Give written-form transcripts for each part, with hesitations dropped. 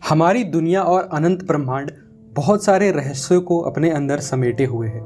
हमारी दुनिया और अनंत ब्रह्मांड बहुत सारे रहस्यों को अपने अंदर समेटे हुए है।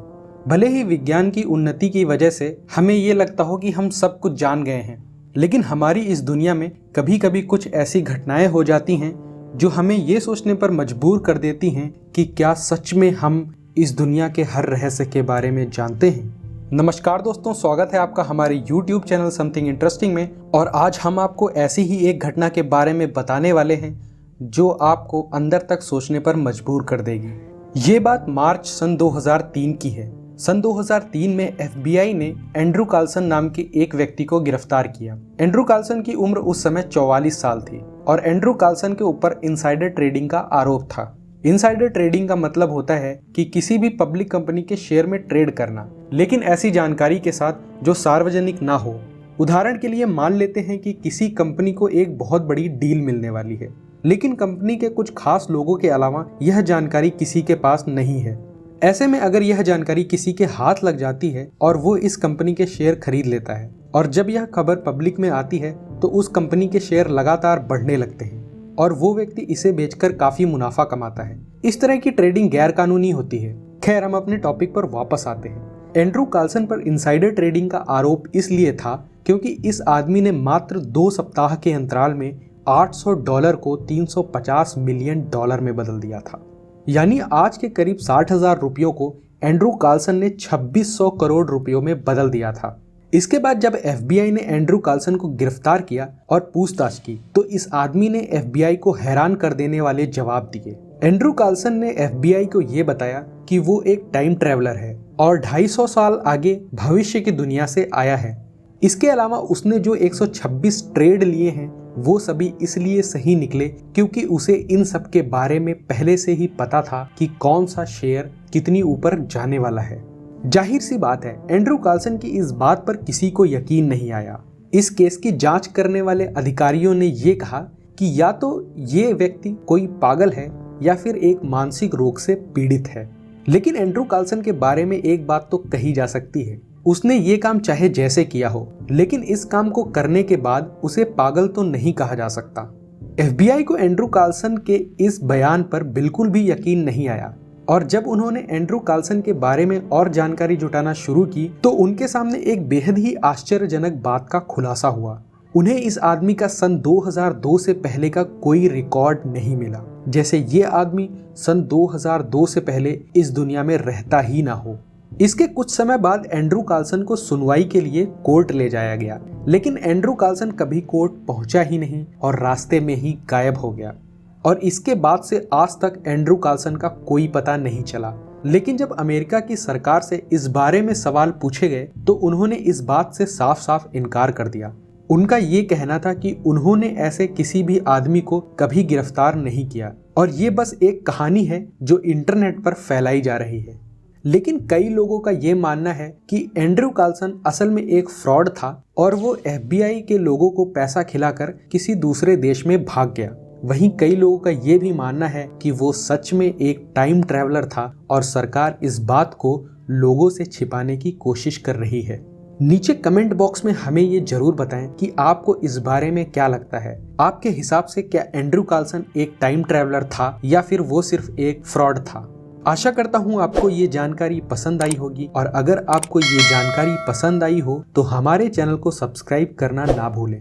भले ही विज्ञान की उन्नति की वजह से हमें ये लगता हो कि हम सब कुछ जान गए हैं, लेकिन हमारी इस दुनिया में कभी कभी कुछ ऐसी घटनाएं हो जाती हैं जो हमें ये सोचने पर मजबूर कर देती हैं कि क्या सच में हम इस दुनिया के हर रहस्य के बारे में जानते हैं। नमस्कार दोस्तों, स्वागत है आपका हमारे YouTube चैनल समथिंग इंटरेस्टिंग में। और आज हम आपको ऐसी ही एक घटना के बारे में बताने वाले हैं जो आपको अंदर तक सोचने पर मजबूर कर देगी। ये बात मार्च सन 2003 की है। सन 2003 में FBI ने एंड्रू कार्लसन नाम के एक व्यक्ति को गिरफ्तार किया। एंड्रू कार्लसन की उम्र उस समय 44 साल थी और एंड्रू कार्लसन के ऊपर इनसाइडर ट्रेडिंग का आरोप था। इनसाइडर ट्रेडिंग का मतलब होता है कि किसी भी पब्लिक कंपनी के शेयर में ट्रेड करना, लेकिन ऐसी जानकारी के साथ जो सार्वजनिक ना हो। उदाहरण के लिए मान लेते हैं कि किसी कंपनी को एक बहुत बड़ी डील मिलने वाली है, लेकिन कंपनी के कुछ खास लोगों के अलावा यह जानकारी किसी के पास नहीं है। ऐसे में अगर यह जानकारी किसी के हाथ लग जाती है और वो इस कंपनी के शेयर खरीद लेता है, और जब यह खबर पब्लिक में आती है तो उस कंपनी के शेयर लगातार बढ़ने लगते हैं और वो व्यक्ति इसे बेचकर काफी मुनाफा कमाता है। इस तरह की ट्रेडिंग गैर कानूनी होती है। खैर, हम अपने टॉपिक पर वापस आते हैं। एंड्रू कार्लसन पर इनसाइडर ट्रेडिंग का आरोप इसलिए था क्योंकि इस आदमी ने मात्र 2 सप्ताह के अंतराल में $800 को $350 मिलियन में बदल दिया था। यानी आज के करीब 60,000 रुपयों को एंड्रू कार्लसन ने 2600 करोड़ रुपयों में बदल दिया था। इसके बाद जब FBI ने एंड्रू कार्लसन को गिरफ्तार किया और पूछताछ की तो इस आदमी ने FBI को हैरान कर देने वाले जवाब दिए। एंड्रू कार्लसन ने FBI को ये बताया कि वो एक टाइम ट्रैवलर है और 250 साल आगे भविष्य की दुनिया से आया है। इसके अलावा उसने जो 126 ट्रेड लिए हैं वो सभी इसलिए सही निकले क्योंकि उसे इन सब के बारे में पहले से ही पता था कि कौन सा शेयर कितनी ऊपर जाने वाला है। जाहिर सी बात है, एंड्रू कार्लसन की इस बात पर किसी को यकीन नहीं आया। इस केस की जांच करने वाले अधिकारियों ने ये कहा कि या तो ये व्यक्ति कोई पागल है या फिर एक मानसिक रोग से पीड़ित है। लेकिन एंड्रू कार्लसन के बारे में एक बात तो कही जा सकती है, उसने ये काम चाहे जैसे किया हो, लेकिन इस काम को करने के बाद उसे पागल तो नहीं कहा जा सकता। FBI को एंड्रू कार्लसन के इस बयान पर बिल्कुल भी यकीन नहीं आया और जब उन्होंने एंड्रू कार्लसन के बारे में और जानकारी जुटाना शुरू की तो उनके सामने एक बेहद ही आश्चर्यजनक बात का खुलासा हुआ। उन्हें इस आदमी का सन 2002 से पहले का कोई रिकॉर्ड नहीं मिला, जैसे ये आदमी सन 2002 से पहले इस दुनिया में रहता ही ना हो। इसके कुछ समय बाद एंड्रू कार्लसन को सुनवाई के लिए कोर्ट ले जाया गया, लेकिन एंड्रू कार्लसन कभी कोर्ट पहुंचा ही नहीं और रास्ते में ही गायब हो गया। और इसके बाद से आज तक एंड्रू कार्लसन का कोई पता नहीं चला। लेकिन जब अमेरिका की सरकार से इस बारे में सवाल पूछे गए तो उन्होंने इस बात से साफ साफ इनकार कर दिया। उनका ये कहना था कि उन्होंने ऐसे किसी भी आदमी को कभी गिरफ्तार नहीं किया और ये बस एक कहानी है जो इंटरनेट पर फैलाई जा रही है। लेकिन कई लोगों का ये मानना है कि एंड्रू कार्लसन असल में एक फ्रॉड था और वो FBI के लोगों को पैसा खिलाकर किसी दूसरे देश में भाग गया। वहीं कई लोगों का ये भी मानना है कि वो सच में एक टाइम ट्रैवलर था और सरकार इस बात को लोगों से छिपाने की कोशिश कर रही है। नीचे कमेंट बॉक्स में हमें ये जरूर बताएं कि आपको इस बारे में क्या लगता है। आपके हिसाब से क्या एंड्रू कार्लसन एक टाइम ट्रैवलर था या फिर वो सिर्फ एक फ्रॉड था? आशा करता हूँ आपको ये जानकारी पसंद आई होगी और अगर आपको ये जानकारी पसंद आई हो तो हमारे चैनल को सब्सक्राइब करना ना भूलें।